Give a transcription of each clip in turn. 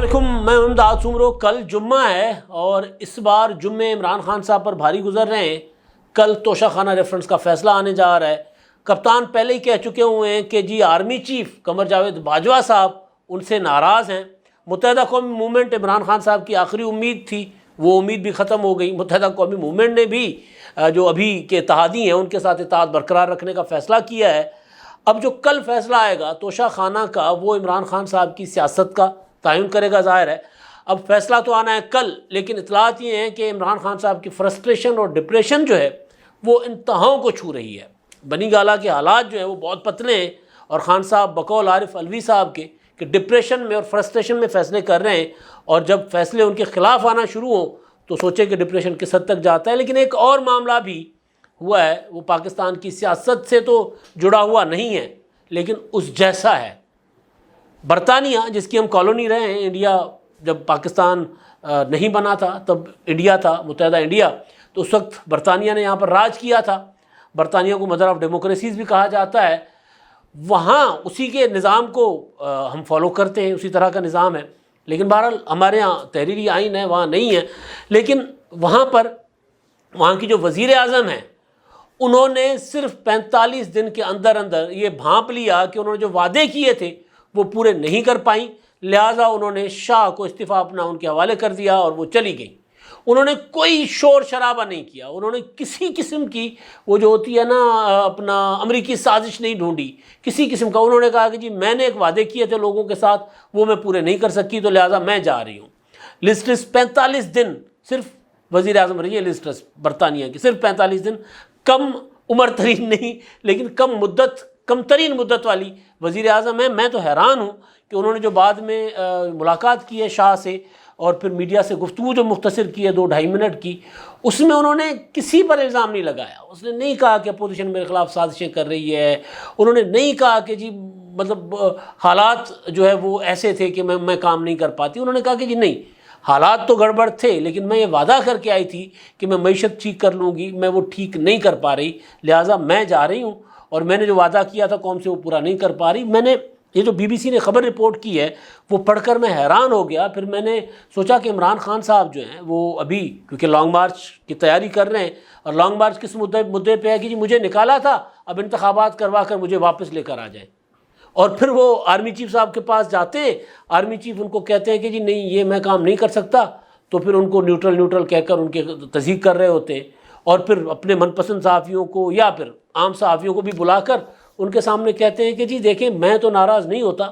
علیکم، میں امداد سمرو۔ کل جمعہ ہے اور اس بار جمعے عمران خان صاحب پر بھاری گزر رہے ہیں۔ کل توشہ خانہ ریفرنس کا فیصلہ آنے جا رہا ہے۔ کپتان پہلے ہی کہہ چکے ہوئے ہیں کہ جی آرمی چیف قمر جاوید باجوہ صاحب ان سے ناراض ہیں۔ متحدہ قومی موومنٹ عمران خان صاحب کی آخری امید تھی، وہ امید بھی ختم ہو گئی۔ متحدہ قومی موومنٹ نے بھی جو ابھی کے اتحادی ہیں ان کے ساتھ اتحاد برقرار رکھنے کا فیصلہ کیا ہے۔ اب جو کل فیصلہ آئے گا توشہ خانہ کا، وہ عمران خان صاحب کی سیاست کا تعین کرے گا، ظاہر ہے۔ اب فیصلہ تو آنا ہے کل، لیکن اطلاعات یہ ہیں کہ عمران خان صاحب کی فرسٹریشن اور ڈپریشن جو ہے وہ انتہاؤں کو چھو رہی ہے۔ بنی گالہ کے حالات جو ہیں وہ بہت پتلے ہیں، اور خان صاحب بقول عارف علوی صاحب کے کہ ڈپریشن میں اور فرسٹریشن میں فیصلے کر رہے ہیں، اور جب فیصلے ان کے خلاف آنا شروع ہوں تو سوچیں کہ ڈپریشن کس حد تک جاتا ہے۔ لیکن ایک اور معاملہ بھی ہوا ہے، وہ پاکستان کی سیاست سے تو جڑا ہوا نہیں ہے لیکن اس جیسا ہے۔ برطانیہ، جس کی ہم کالونی رہے ہیں، انڈیا جب پاکستان نہیں بنا تھا تب انڈیا تھا، متحدہ انڈیا، تو اس وقت برطانیہ نے یہاں پر راج کیا تھا۔ برطانیہ کو مدر آف ڈیموکریسیز بھی کہا جاتا ہے۔ وہاں اسی کے نظام کو ہم فالو کرتے ہیں، اسی طرح کا نظام ہے، لیکن بہرحال ہمارے ہاں تحریری آئین ہے، وہاں نہیں ہے۔ لیکن وہاں پر وہاں کی جو وزیر اعظم ہیں انہوں نے صرف 45 دن کے اندر اندر یہ بھانپ لیا کہ انہوں نے جو وعدے کیے تھے وہ پورے نہیں کر پائیں، لہٰذا انہوں نے شاہ کو استعفیٰ اپنا ان کے حوالے کر دیا اور وہ چلی گئیں۔ انہوں نے کوئی شور شرابہ نہیں کیا، انہوں نے کسی قسم کی وہ جو ہوتی ہے نا اپنا امریکی سازش نہیں ڈھونڈی کسی قسم کا۔ انہوں نے کہا کہ جی میں نے ایک وعدے کیے تھے لوگوں کے ساتھ، وہ میں پورے نہیں کر سکی، تو لہٰذا میں جا رہی ہوں۔ لیز ٹرس 45 دن صرف وزیر اعظم رہی ہے، لیز ٹرس برطانیہ کی، صرف 45 دن، کم عمر ترین نہیں لیکن کم ترین مدت والی وزیر اعظم ہے۔ میں تو حیران ہوں کہ انہوں نے جو بعد میں ملاقات کی ہے شاہ سے اور پھر میڈیا سے گفتگو جو مختصر کی ہے 2-2.5 منٹ کی، اس میں انہوں نے کسی پر الزام نہیں لگایا۔ اس نے نہیں کہا کہ اپوزیشن میرے خلاف سازشیں کر رہی ہے، انہوں نے نہیں کہا کہ جی مطلب حالات جو ہے وہ ایسے تھے کہ میں کام نہیں کر پاتی۔ انہوں نے کہا کہ جی نہیں، حالات تو گڑبڑ تھے لیکن میں یہ وعدہ کر کے آئی تھی کہ میں معیشت ٹھیک کر لوں گی، میں وہ ٹھیک نہیں کر پا رہی، لہٰذا میں جا رہی ہوں، اور میں نے جو وعدہ کیا تھا قوم سے وہ پورا نہیں کر پا رہی۔ میں نے یہ جو بی بی سی نے خبر رپورٹ کی ہے وہ پڑھ کر میں حیران ہو گیا۔ پھر میں نے سوچا کہ عمران خان صاحب جو ہیں وہ ابھی کیونکہ لانگ مارچ کی تیاری کر رہے ہیں، اور لانگ مارچ کس مدعے پہ ہے کہ جی مجھے نکالا تھا، اب انتخابات کروا کر مجھے واپس لے کر آ جائیں۔ اور پھر وہ آرمی چیف صاحب کے پاس جاتے ہیں، آرمی چیف ان کو کہتے ہیں کہ جی نہیں یہ میں کام نہیں کر سکتا، تو پھر ان کو نیوٹرل کہہ کر ان کے تصدیق کر رہے ہوتے ہیں، اور پھر اپنے من پسند صحافیوں کو یا پھر عام صحافیوں کو بھی بلا کر ان کے سامنے کہتے ہیں کہ جی دیکھیں میں تو ناراض نہیں ہوتا،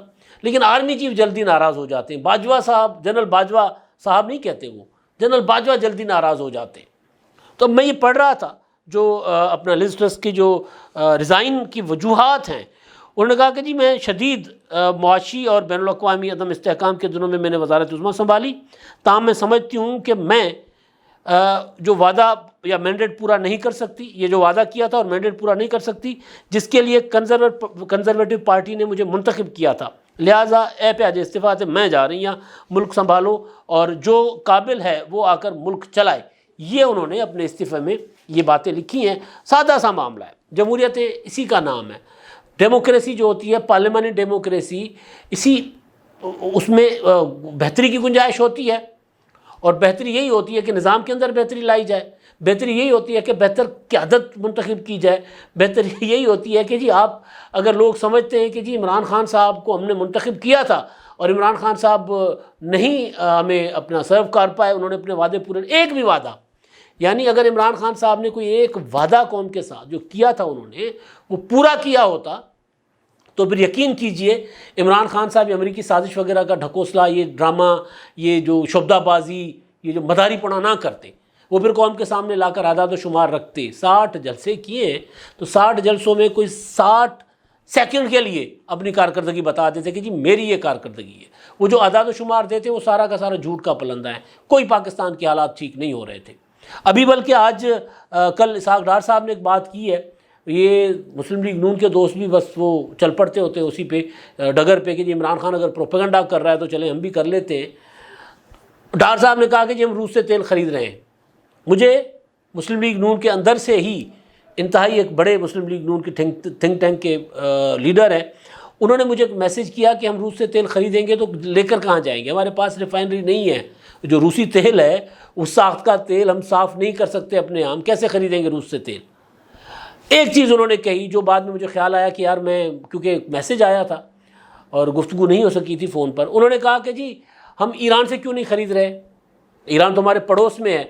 لیکن آرمی چیف جلدی ناراض ہو جاتے ہیں۔ باجوہ صاحب، جنرل باجوہ صاحب نہیں کہتے، وہ جنرل باجوہ جلدی ناراض ہو جاتے ہیں۔ تو میں یہ پڑھ رہا تھا جو اپنا لیز ٹرس کی جو ریزائن کی وجوہات ہیں، انہوں نے کہا کہ جی میں شدید معاشی اور بین الاقوامی عدم استحکام کے دنوں میں نے وزارت عظمیٰ سنبھالی، تاہم میں سمجھتی ہوں کہ میں جو وعدہ یا مینڈیٹ پورا نہیں کر سکتی، یہ جو وعدہ کیا تھا اور مینڈیٹ پورا نہیں کر سکتی جس کے لیے کنزرویٹو پارٹی نے مجھے منتخب کیا تھا، لہٰذا اے پیاج استعفیٰ سے میں جا رہی ہوں، ملک سنبھالو اور جو قابل ہے وہ آ کر ملک چلائے۔ یہ انہوں نے اپنے استعفے میں یہ باتیں لکھی ہیں۔ سادہ سا معاملہ ہے، جمہوریت اسی کا نام ہے۔ ڈیموکریسی جو ہوتی ہے، پارلیمانی ڈیموکریسی، اس میں بہتری کی گنجائش ہوتی ہے، اور بہتری یہی ہوتی ہے کہ نظام کے اندر بہتری لائی جائے، بہتری یہی ہوتی ہے کہ بہتر قیادت منتخب کی جائے، بہتری یہی ہوتی ہے کہ جی آپ اگر لوگ سمجھتے ہیں کہ جی عمران خان صاحب کو ہم نے منتخب کیا تھا اور عمران خان صاحب نہیں ہمیں اپنا سرو کر پائے، انہوں نے اپنے وعدے پورے، ایک بھی وعدہ، یعنی اگر عمران خان صاحب نے کوئی ایک وعدہ قوم کے ساتھ جو کیا تھا انہوں نے وہ پورا کیا ہوتا تو پھر یقین کیجئے عمران خان صاحب یہ امریکی سازش وغیرہ کا ڈھکوسلہ، یہ ڈرامہ، یہ جو شبدہ بازی، یہ جو مداری پڑھا نہ کرتے، وہ پھر قوم کے سامنے لا کر اعداد و شمار رکھتے۔ 60 جلسے کیے ہیں تو 60 جلسوں میں کوئی 60 سیکنڈ کے لیے اپنی کارکردگی بتا دیتے کہ جی میری یہ کارکردگی ہے۔ وہ جو اعداد و شمار دیتے وہ سارا کا سارا جھوٹ کا پلندہ ہے، کوئی پاکستان کے حالات ٹھیک نہیں ہو رہے تھے۔ ابھی بلکہ آج کل اسحاق ڈار صاحب نے ایک بات کی ہے، یہ مسلم لیگ نون کے دوست بھی بس وہ چل پڑتے ہوتے ہیں اسی پہ ڈگر پہ کہ جی عمران خان اگر پروپیگنڈا کر رہا ہے تو چلیں ہم بھی کر لیتے ہیں۔ ڈار صاحب نے کہا کہ جی ہم روس سے تیل خرید رہے ہیں۔ مجھے مسلم لیگ نون کے اندر سے ہی انتہائی ایک بڑے مسلم لیگ نون کے تھنک ٹینک کے لیڈر ہیں، انہوں نے مجھے میسج کیا کہ ہم روس سے تیل خریدیں گے تو لے کر کہاں جائیں گے، ہمارے پاس ریفائنری نہیں ہے، جو روسی تیل ہے اس ساخت کا تیل ہم صاف نہیں کر سکتے اپنے ہم کیسے خریدیں گے روس سے تیل۔ ایک چیز انہوں نے کہی جو بعد میں مجھے خیال آیا کہ یار میں، کیونکہ میسج آیا تھا اور گفتگو نہیں ہو سکی تھی فون پر، انہوں نے کہا کہ جی ہم ایران سے کیوں نہیں خرید رہے، ایران تو ہمارے پڑوس میں ہے۔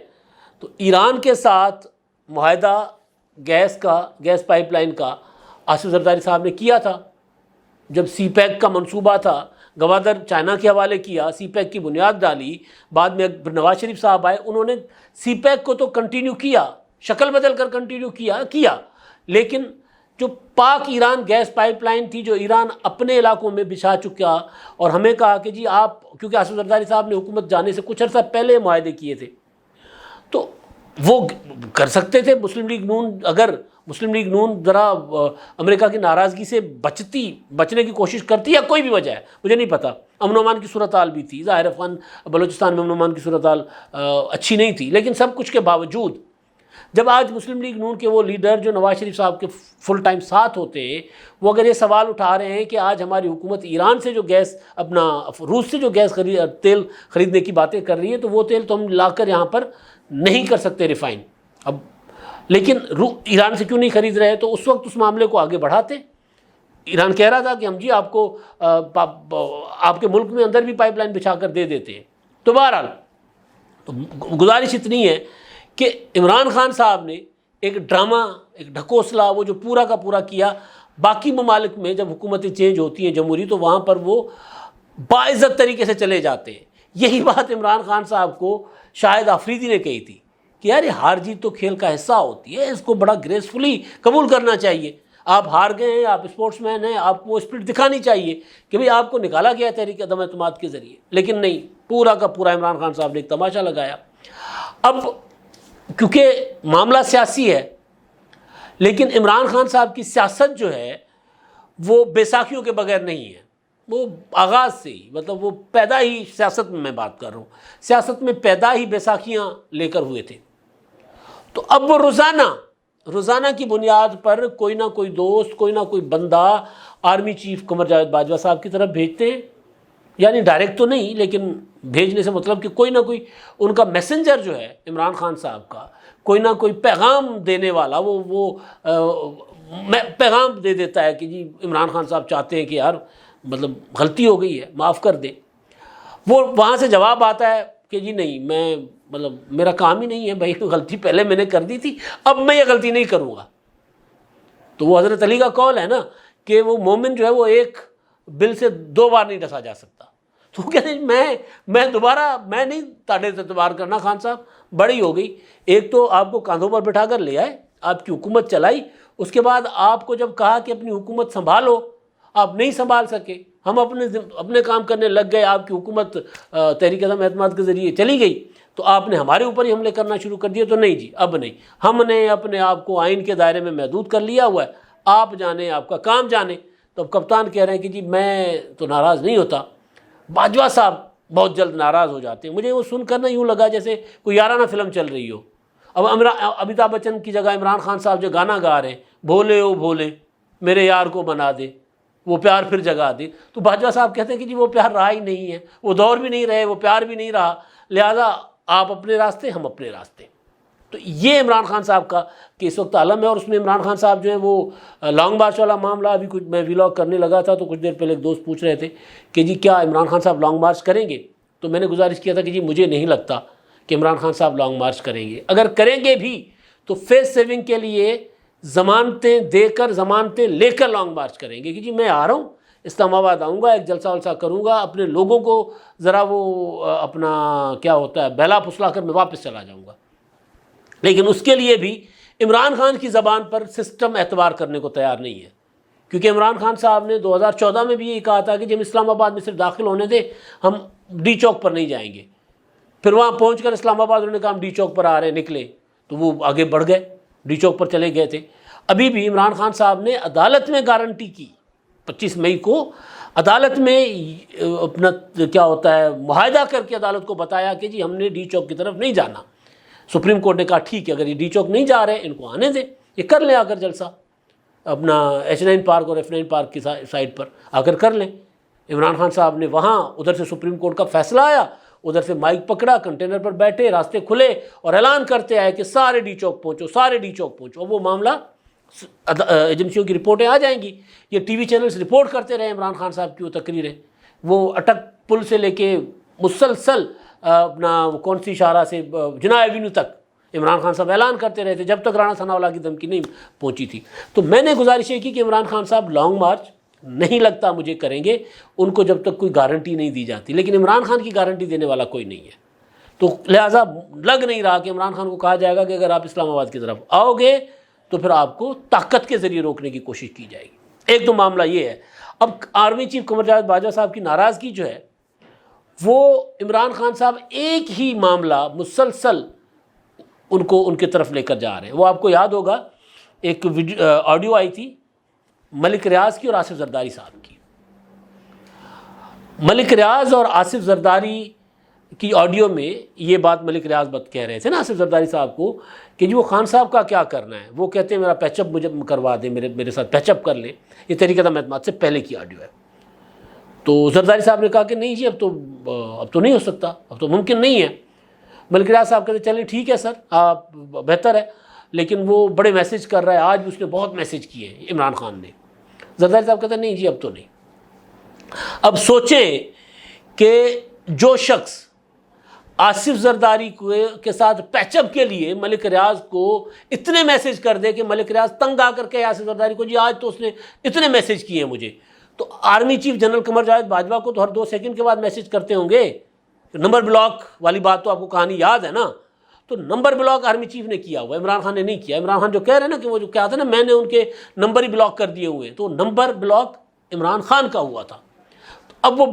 تو ایران کے ساتھ معاہدہ گیس پائپ لائن کا آصف زرداری صاحب نے کیا تھا، جب سی پیک کا منصوبہ تھا گوادر چائنا کے حوالے کیا، سی پیک کی بنیاد ڈالی، بعد میں نواز شریف صاحب آئے، انہوں نے سی پیک کو تو کنٹینیو کیا، شکل بدل کر کنٹینیو کیا، لیکن جو پاک ایران گیس پائپ لائن تھی جو ایران اپنے علاقوں میں بچھا چکا، اور ہمیں کہا کہ جی آپ، کیونکہ آصف زرداری صاحب نے حکومت جانے سے کچھ عرصہ پہلے معاہدے کیے تھے تو وہ کر سکتے تھے۔ مسلم لیگ نون، اگر مسلم لیگ نون ذرا امریکہ کی ناراضگی سے بچنے کی کوشش کرتی، یا کوئی بھی وجہ ہے مجھے نہیں پتہ، امن و امان کی صورتحال بھی تھی، ظاہر فن بلوچستان میں امن و امان کی صورتحال اچھی نہیں تھی، لیکن سب کچھ کے باوجود جب آج مسلم لیگ نون کے وہ لیڈر جو نواز شریف صاحب کے فل ٹائم ساتھ ہوتے ہیں، وہ اگر یہ سوال اٹھا رہے ہیں کہ آج ہماری حکومت ایران سے جو گیس، اپنا روس سے جو گیس تیل خریدنے کی باتیں کر رہی ہے، تو وہ تیل تو ہم لا کر یہاں پر نہیں کر سکتے ریفائن اب، لیکن ایران سے کیوں نہیں خرید رہے؟ تو اس وقت اس معاملے کو آگے بڑھاتے۔ ایران کہہ رہا تھا کہ ہم جی آپ کو آپ کے ملک میں اندر بھی پائپ لائن بچھا کر دے دیتے ہیں۔ تو بہرحال تو گزارش اتنی ہے کہ عمران خان صاحب نے ایک ڈرامہ، ایک ڈھکوسلا، وہ جو پورا کا پورا کیا، باقی ممالک میں جب حکومتیں چینج ہوتی ہیں جمہوری، تو وہاں پر وہ باعزت طریقے سے چلے جاتے ہیں۔ یہی بات عمران خان صاحب کو شاہد آفریدی نے کہی تھی کہ یار یہ ہار جیت تو کھیل کا حصہ ہوتی ہے، اس کو بڑا گریسفلی قبول کرنا چاہیے، آپ ہار گئے ہیں، آپ اسپورٹس مین ہیں، آپ کو اسپرٹ دکھانی چاہیے کہ بھئی آپ کو نکالا گیا ہے تحریک عدم اعتماد کے ذریعے، لیکن نہیں، پورا کا پورا عمران خان صاحب نے ایک تماشا لگایا۔ اب کیونکہ معاملہ سیاسی ہے، لیکن عمران خان صاحب کی سیاست جو ہے وہ بیساکھیوں کے بغیر نہیں ہے، وہ آغاز سے ہی، مطلب وہ پیدا ہی سیاست میں بات کر رہا ہوں، سیاست میں پیدا ہی بیساکھیاں لے کر ہوئے تھے۔ تو اب وہ روزانہ کی بنیاد پر کوئی نہ کوئی دوست، کوئی نہ کوئی بندہ آرمی چیف قمر جاوید باجوہ صاحب کی طرف بھیجتے ہیں، یعنی ڈائریکٹ تو نہیں، لیکن بھیجنے سے مطلب کہ کوئی نہ کوئی ان کا میسنجر جو ہے عمران خان صاحب کا، کوئی نہ کوئی پیغام دینے والا، وہ پیغام دے دیتا ہے کہ جی عمران خان صاحب چاہتے ہیں کہ یار مطلب غلطی ہو گئی ہے، معاف کر دیں۔ وہ وہاں سے جواب آتا ہے کہ جی نہیں، میں مطلب میرا کام ہی نہیں ہے بھائی، غلطی پہلے میں نے کر دی تھی، اب میں یہ غلطی نہیں کروں گا۔ تو وہ حضرت علی کا قول ہے نا کہ وہ مومن جو ہے وہ ایک بل سے 2 بار نہیں ڈسا جا سکتا۔ تو وہ کہتے ہیں میں دوبارہ میں نہیں تاڑے سے اعتبار کرنا، خان صاحب بڑی ہو گئی، ایک تو آپ کو کاندھوں پر بٹھا کر لے آئے، آپ کی حکومت چلائی، اس کے بعد آپ کو جب کہا کہ اپنی حکومت سنبھالو، آپ نہیں سنبھال سکے، ہم اپنے کام کرنے لگ گئے، آپ کی حکومت تحریک عدم اعتماد کے ذریعے چلی گئی، تو آپ نے ہمارے اوپر ہی حملے کرنا شروع کر دیے۔ تو نہیں جی، اب نہیں، ہم نے اپنے آپ کو آئین کے دائرے میں محدود کر لیا ہوا ہے، آپ جانیں، آپ کا کام جانیں۔ تو اب کپتان کہہ رہے ہیں کہ جی میں تو ناراض نہیں ہوتا، باجوہ صاحب بہت جلد ناراض ہو جاتے ہیں۔ مجھے وہ سن کر نا یوں لگا جیسے کوئی یارانہ فلم چل رہی ہو۔ اب امیتابھ بچن کی جگہ عمران خان صاحب جو گانا گا رہے ہیں، بھولے او بھولے میرے یار کو بنا دے، وہ پیار پھر جگا دے، تو باجوہ صاحب کہتے ہیں کہ جی وہ پیار رہا ہی نہیں ہے، وہ دور بھی نہیں رہے، وہ پیار بھی نہیں رہا، لہذا آپ اپنے راستے، ہم اپنے راستے۔ تو یہ عمران خان صاحب کا کہ اس وقت عالم ہے، اور اس میں عمران خان صاحب جو ہے وہ لانگ مارچ والا معاملہ، ابھی کچھ میں ویلاگ کرنے لگا تھا تو کچھ دیر پہلے ایک دوست پوچھ رہے تھے کہ جی کیا عمران خان صاحب لانگ مارچ کریں گے؟ تو میں نے گزارش کیا تھا کہ جی مجھے نہیں لگتا کہ عمران خان صاحب لانگ مارچ کریں گے، اگر کریں گے بھی تو فیس سیونگ کے لیے ضمانتیں دے کر، ضمانتیں لے کر لانگ مارچ کریں گے کہ جی میں آ رہا ہوں، اسلام آباد آؤں گا، ایک جلسہ ولسہ کروں گا، اپنے لوگوں کو ذرا وہ اپنا کیا ہوتا ہے بہلا پھسلا کر میں واپس چلا جاؤں گا۔ لیکن اس کے لیے بھی عمران خان کی زبان پر سسٹم اعتبار کرنے کو تیار نہیں ہے، کیونکہ عمران خان صاحب نے 2014 میں بھی یہی کہا تھا کہ جب اسلام آباد میں صرف داخل ہونے دیں، ہم ڈی چوک پر نہیں جائیں گے۔ پھر وہاں پہنچ کر اسلام آباد انہوں نے کہا ہم ڈی چوک پر آ رہے ہیں، نکلے تو وہ آگے بڑھ گئے، ڈی چوک پر چلے گئے تھے۔ ابھی بھی عمران خان صاحب نے عدالت میں گارنٹی کی، 25 مئی کو عدالت میں اپنا کیا ہوتا ہے معاہدہ کر کے عدالت کو بتایا کہ جی ہم نے ڈی چوک کی طرف نہیں جانا۔ سپریم کورٹ نے کہا ٹھیک ہے، اگر یہ ڈی چوک نہیں جا رہے ان کو آنے دیں، یہ کر لیں آ کر جلسہ۔ اپنا H9 پارک اور F9 پارک کی سائٹ پر آ کر کر لیں۔ عمران خان صاحب نے وہاں ادھر سے سپریم کورٹ کا فیصلہ آیا، ادھر سے مائک پکڑا، کنٹینر پر بیٹھے، راستے کھلے اور اعلان کرتے آئے کہ سارے ڈی چوک پہنچو، سارے ڈی چوک پہنچو۔ اب وہ معاملہ ایجنسیوں کی رپورٹیں آ جائیں گی، یہ ٹی وی چینلز رپورٹ کرتے رہے عمران خان صاحب کی وہ تقریریں، وہ اٹک پل سے لے کے مسلسل اپنا کون سی شاہراہ سے جناح ایوینیو تک عمران خان صاحب اعلان کرتے رہے تھے جب تک رانا ثناء اللہ کی دھمکی نہیں پہنچی تھی۔ تو میں نے گزارش یہ کی کہ عمران خان صاحب لانگ مارچ نہیں لگتا مجھے کریں گے، ان کو جب تک کوئی گارنٹی نہیں دی جاتی، لیکن عمران خان کی گارنٹی دینے والا کوئی نہیں ہے، تو لہٰذا لگ نہیں رہا کہ عمران خان کو کہا جائے گا کہ اگر آپ اسلام آباد کی طرف آؤ گے تو پھر آپ کو طاقت کے ذریعے روکنے کی کوشش کی جائے گی۔ ایک تو معاملہ یہ ہے۔ اب آرمی چیف قمر جاوید باجوہ صاحب کی ناراضگی جو ہے وہ عمران خان صاحب ایک ہی معاملہ مسلسل ان کی طرف لے کر جا رہے ہیں۔ وہ آپ کو یاد ہوگا ایک آڈیو آئی تھی ملک ریاض کی اور آصف زرداری صاحب کی۔ ملک ریاض اور آصف زرداری کی آڈیو میں یہ بات ملک ریاض کہہ رہے تھے نا آصف زرداری صاحب کو کہ جی وہ خان صاحب کا کیا کرنا ہے، وہ کہتے ہیں میرا پیچ اپ مجھے کروا دیں، میرے ساتھ پیچ اپ کر لیں۔ یہ تحریک اعتماد سے پہلے کی آڈیو ہے۔ تو زرداری صاحب نے کہا کہ نہیں جی اب تو نہیں ہو سکتا، اب تو ممکن نہیں ہے۔ ملک ریاض صاحب کہتے چلیں ٹھیک ہے سر، آپ بہتر ہے، لیکن وہ بڑے میسج کر رہا ہے، آج بھی اس نے بہت میسج کیے ہیں عمران خان نے۔ زرداری صاحب کہتے ہیں نہیں جی اب تو نہیں۔ اب سوچیں کہ جو شخص آصف زرداری کے ساتھ پیچ اپ کے لیے ملک ریاض کو اتنے میسج کر دے کہ ملک ریاض تنگ آ کر کے آصف زرداری کو جی آج تو اس نے اتنے میسج کیے ہیں مجھے، تو army chief general Qamar Javed Bajwa کو تو ہر 2 سیکنڈ کے بعد میسج کرتے ہوں گے۔ نمبر بلاک والی بات تو آپ کو کہانی یاد ہے نا، تو نمبر بلاک آرمی چیف نے کیا ہوا، عمران خان نے نہیں کیا۔ عمران خان جو کہہ رہے ہیں نا کہ وہ جو کیا تھا نا میں نے ان کے نمبر ہی بلاک کر دیے ہوئے، تو نمبر بلاک عمران خان کا ہوا تھا۔ اب وہ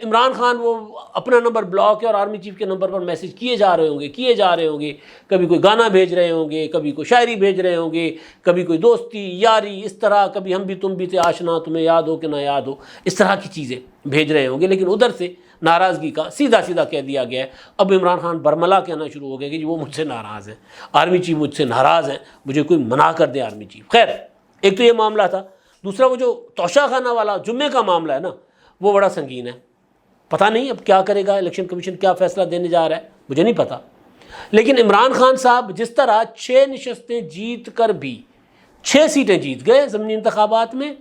عمران خان وہ اپنا نمبر بلاک ہے اور آرمی چیف کے نمبر پر میسج کیے جا رہے ہوں گے، کبھی کوئی گانا بھیج رہے ہوں گے، کبھی کوئی شاعری بھیج رہے ہوں گے، کبھی کوئی دوستی یاری اس طرح، کبھی ہم بھی تم بھی تھے آشنا تمہیں یاد ہو کہ نہ یاد ہو، اس طرح کی چیزیں بھیج رہے ہوں گے۔ لیکن ادھر سے ناراضگی کا سیدھا کہہ دیا گیا ہے۔ اب عمران خان برملا کہنا شروع ہو گیا کہ جی وہ مجھ سے ناراض ہیں، آرمی چیف مجھ سے ناراض ہیں، مجھے کوئی منع کر دے آرمی چیف۔ خیر ایک تو یہ معاملہ تھا۔ دوسرا وہ جو توشہ خانہ والا جمعے کا معاملہ ہے نا وہ بڑا سنگین ہے۔ پتہ نہیں اب کیا کرے گا الیکشن کمیشن، کیا فیصلہ دینے جا رہا ہے مجھے نہیں پتہ، لیکن عمران خان صاحب جس طرح 6 نشستیں جیت کر بھی 6 سیٹیں جیت گئے ضمنی انتخابات میں،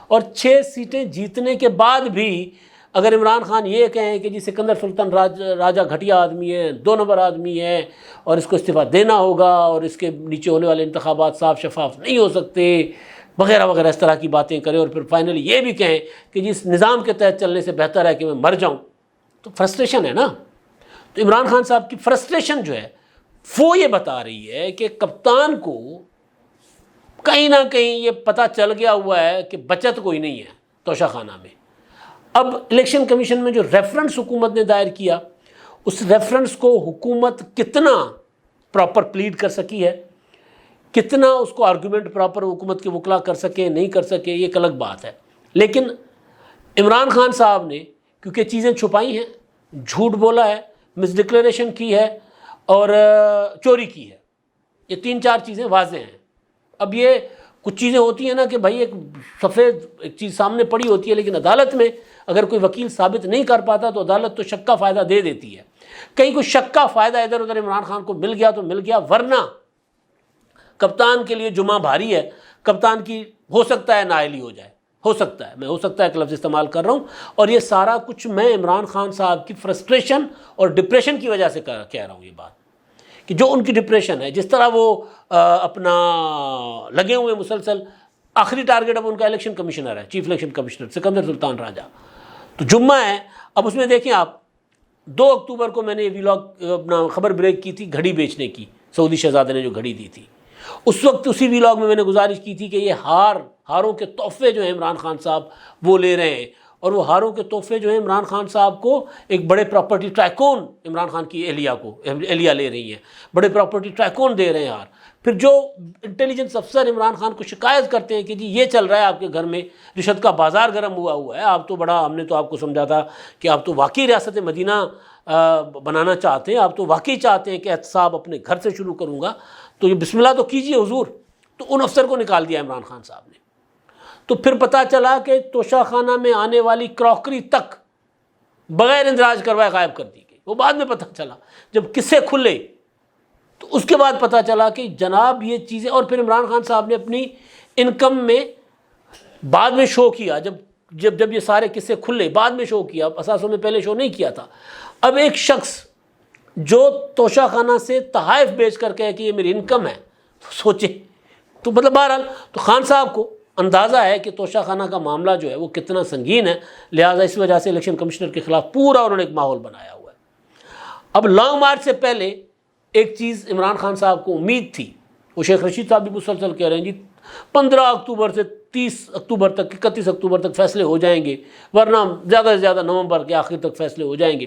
اور 6 سیٹیں جیتنے کے بعد بھی اگر عمران خان یہ کہیں کہ جی سکندر سلطان راجہ گھٹیا آدمی ہے، 2 نمبر آدمی ہے اور اس کو استعفیٰ دینا ہوگا اور اس کے نیچے ہونے والے انتخابات صاف شفاف نہیں ہو سکتے وغیرہ وغیرہ اس طرح کی باتیں کرے، اور پھر فائنلی یہ بھی کہیں کہ جس نظام کے تحت چلنے سے بہتر ہے کہ میں مر جاؤں، تو فرسٹریشن ہے نا۔ تو عمران خان صاحب کی فرسٹریشن جو ہے وہ یہ بتا رہی ہے کہ کپتان کو کہیں نہ کہیں یہ پتہ چل گیا ہوا ہے کہ بچت کوئی نہیں ہے توشہ خانہ میں۔ اب الیکشن کمیشن میں جو ریفرنس حکومت نے دائر کیا، اس ریفرنس کو حکومت کتنا پراپر پلیڈ کر سکی ہے، کتنا اس کو آرگومنٹ پراپر حکومت کے وکلا کر سکے نہیں کر سکے، یہ ایک الگ بات ہے۔ لیکن عمران خان صاحب نے کیونکہ چیزیں چھپائی ہیں، جھوٹ بولا ہے، مس ڈکلیریشن کی ہے اور چوری کی ہے، یہ 3-4 چیزیں واضح ہیں۔ اب یہ کچھ چیزیں ہوتی ہیں نا کہ بھائی ایک سفید ایک چیز سامنے پڑی ہوتی ہے، لیکن عدالت میں اگر کوئی وکیل ثابت نہیں کر پاتا تو عدالت تو شک کا فائدہ دے دیتی ہے۔ کہیں کوئی شک کا فائدہ ادھر ادھر عمران خان کو مل گیا تو مل گیا، ورنہ کپتان کے لیے جمعہ بھاری ہے، کپتان کی ہو سکتا ہے نااہلی ہو جائے، ہو سکتا ہے، میں ہو سکتا ہے کہ لفظ استعمال کر رہا ہوں، اور یہ سارا کچھ میں عمران خان صاحب کی فرسٹریشن اور ڈپریشن کی وجہ سے کہہ رہا ہوں یہ بات، کہ جو ان کی ڈپریشن ہے، جس طرح وہ اپنا لگے ہوئے مسلسل، آخری ٹارگٹ اب ان کا الیکشن کمشنر ہے، چیف الیکشن کمشنر سکندر سلطان راجہ، تو جمعہ ہے۔ اب اس میں دیکھیں آپ 2 اکتوبر کو میں نے یہ ویلاگ اپنا خبر بریک کی تھی گھڑی بیچنے کی، سعودی شہزادے نے جو گھڑی دی تھی، اس وقت اسی ویلاگ میں نے گزارش کی تھی کہ یہ ہاروں کے تحفے جو ہیں عمران خان صاحب وہ لے رہے ہیں، اور وہ ہاروں کے تحفے جو ہیں عمران خان صاحب کو ایک بڑے پراپرٹی ٹائکون عمران خان کی اہلیہ لے رہی ہیں، بڑے پراپرٹی ٹائکون دے رہے ہیں ہار۔ پھر جو انٹیلیجنس افسر عمران خان کو شکایت کرتے ہیں کہ جی یہ چل رہا ہے آپ کے گھر میں، رشوت کا بازار گرم ہوا ہے، آپ تو بڑا، ہم نے تو آپ کو سمجھا تھا کہ آپ تو واقعی ریاست مدینہ بنانا چاہتے ہیں، آپ تو واقعی چاہتے ہیں کہ احتساب اپنے گھر سے شروع کروں گا، تو یہ بسم اللہ تو کیجیے حضور۔ تو ان افسر کو نکال دیا عمران خان صاحب نے۔ تو پھر پتہ چلا کہ توشہ خانہ میں آنے والی کراکری تک بغیر اندراج کروائے غائب کر دی گئی. وہ بعد میں پتہ چلا جب قصے کھلے تو اس کے بعد پتہ چلا کہ جناب یہ چیزیں. اور پھر عمران خان صاحب نے اپنی انکم میں بعد میں شو کیا، جب یہ سارے قصے کھلے بعد میں شو کیا، اثاثوں میں پہلے شو نہیں کیا تھا. اب ایک شخص جو توشہ خانہ سے تحائف بیچ کر کہے کہ یہ میری انکم ہے، تو سوچے. تو مطلب بہرحال تو خان صاحب کو اندازہ ہے کہ توشہ خانہ کا معاملہ جو ہے وہ کتنا سنگین ہے، لہٰذا اس وجہ سے الیکشن کمشنر کے خلاف پورا انہوں نے ایک ماحول بنایا ہوا ہے. اب لانگ مارچ سے پہلے ایک چیز عمران خان صاحب کو امید تھی، وہ شیخ رشید صاحب بھی مسلسل کہہ رہے ہیں جی 15 اکتوبر سے 30 اکتوبر تک 31 اکتوبر تک فیصلے ہو جائیں گے، ورنہ زیادہ سے زیادہ نومبر کے آخر تک فیصلے ہو جائیں گے.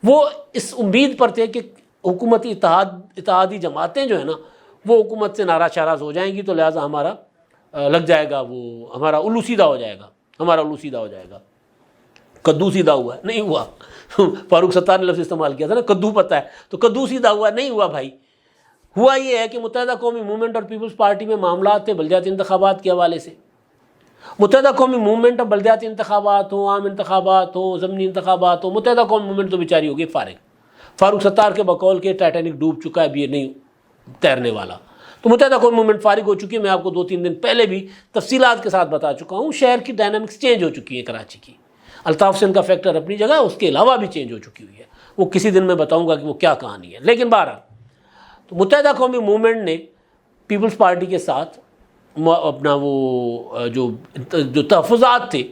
وہ اس امید پر تھے کہ حکومتی اتحادی جماعتیں جو ہیں نا وہ حکومت سے ناراض شاراض ہو جائیں گی، تو لہٰذا ہمارا لگ جائے گا، وہ ہمارا الو سیدھا ہو جائے گا. کدو سیدھا ہوا ہے نہیں ہوا. فاروق ستار نے لفظ استعمال کیا تھا نا، کدو پتہ ہے، تو کدو سیدھا ہوا نہیں ہوا بھائی. ہوا یہ ہے کہ متحدہ قومی موومنٹ اور پیپلز پارٹی میں معاملات تھے بلدیاتی انتخابات کے حوالے سے. متحدہ قومی موومنٹ اب بلدیاتی انتخابات ہوں، عام انتخابات ہوں، ضمنی انتخابات ہوں، متحدہ قومی موومنٹ تو بیچاری ہوگی فارغ. فاروق ستار کے بقول کے ٹائٹینک ڈوب چکا ہے، اب یہ نہیں تیرنے والا. تو متحدہ قومی موومنٹ فارغ ہو چکی ہے. میں آپ کو 2-3 دن پہلے بھی تفصیلات کے ساتھ بتا چکا ہوں. شہر کی ڈائنامکس چینج ہو چکی ہے کراچی کی. الطاف حسین کا فیکٹر اپنی جگہ، اس کے علاوہ بھی چینج ہو چکی ہوئی ہے. وہ کسی دن میں بتاؤں گا کہ وہ کیا کہانی ہے. لیکن بہرحال تو متحدہ قومی موومنٹ نے پیپلز پارٹی کے ساتھ اپنا وہ جو تحفظات تھے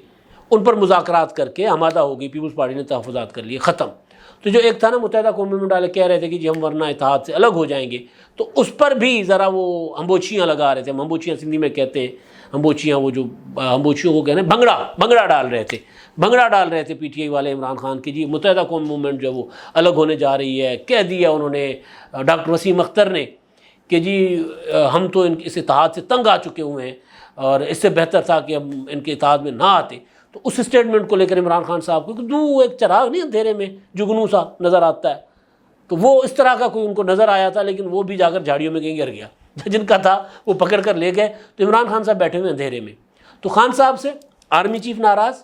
ان پر مذاکرات کر کے آمادہ ہو گئی. پیپلز پارٹی نے تحفظات کر لیے ختم. تو جو ایک تھا نا متحدہ قومی موومنٹ والے کہہ رہے تھے کہ جی ہم ورنہ اتحاد سے الگ ہو جائیں گے، تو اس پر بھی ذرا وہ ہمبوچیاں لگا رہے تھے. ہمبوچیاں سندھی میں کہتے ہیں، ہمبوچیاں وہ جو ہمبوچیوں کو کہہ رہے ہیں بھنگڑا ڈال رہے تھے پی ٹی آئی والے عمران خان کی. جی متحدہ قومی موومنٹ جو وہ الگ ہونے جا رہی ہے. کہہ دیا انہوں نے ڈاکٹر وسیم اختر نے کہ جی ہم تو اس اتحاد سے تنگ آ چکے ہوئے ہیں اور اس سے بہتر تھا کہ ہم ان کے اتحاد میں نہ آتے. تو اس اسٹیٹمنٹ کو لے کر عمران خان صاحب کو ایک چراغ نہیں اندھیرے میں جگنو سا نظر آتا ہے، تو وہ اس طرح کا کوئی ان کو نظر آیا تھا، لیکن وہ بھی جا کر جھاڑیوں میں کہیں گر گیا. جن کا تھا وہ پکڑ کر لے گئے. تو عمران خان صاحب بیٹھے ہوئے اندھیرے میں. تو خان صاحب سے آرمی چیف ناراض،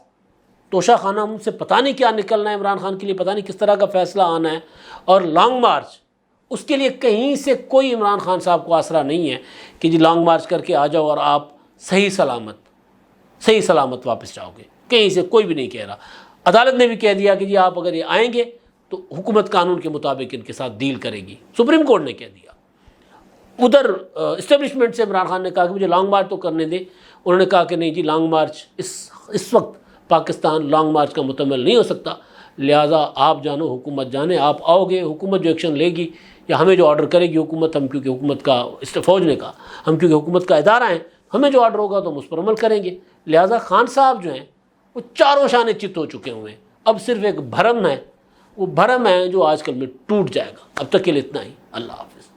توشہ خانہ ان سے پتہ نہیں کیا نکلنا ہے عمران خان کے لیے، پتہ نہیں کس طرح کا فیصلہ آنا ہے. اور لانگ مارچ اس کے لیے کہیں سے کوئی عمران خان صاحب کو آسرا نہیں ہے کہ جی لانگ مارچ کر کے آ جاؤ اور آپ صحیح سلامت واپس جاؤ گے. کہیں سے کوئی بھی نہیں کہہ رہا. عدالت نے بھی کہہ دیا کہ جی آپ اگر یہ آئیں گے تو حکومت قانون کے مطابق ان کے ساتھ ڈیل کرے گی. سپریم کورٹ نے کہہ دیا. ادھر اسٹیبلشمنٹ سے عمران خان نے کہا کہ مجھے لانگ مارچ تو کرنے دیں. انہوں نے کہا کہ نہیں جی لانگ مارچ اس وقت پاکستان لانگ مارچ کا مکمل نہیں ہو سکتا، لہٰذا آپ جانو حکومت جانے. آپ آؤ گے، حکومت جو ایکشن لے گی یا ہمیں جو آرڈر کرے گی حکومت، ہم کیونکہ حکومت کا فوج نے کہا ہم کیونکہ حکومت کا ادارہ ہیں، ہمیں جو آرڈر ہوگا تو ہم اس پر عمل کریں گے. لہٰذا خان صاحب جو ہیں وہ چاروں شانے چت ہو چکے ہوئے ہیں. اب صرف ایک بھرم ہے، وہ بھرم ہے جو آج کل میں ٹوٹ جائے گا. اب تک کے لیے اتنا ہی. اللہ حافظ.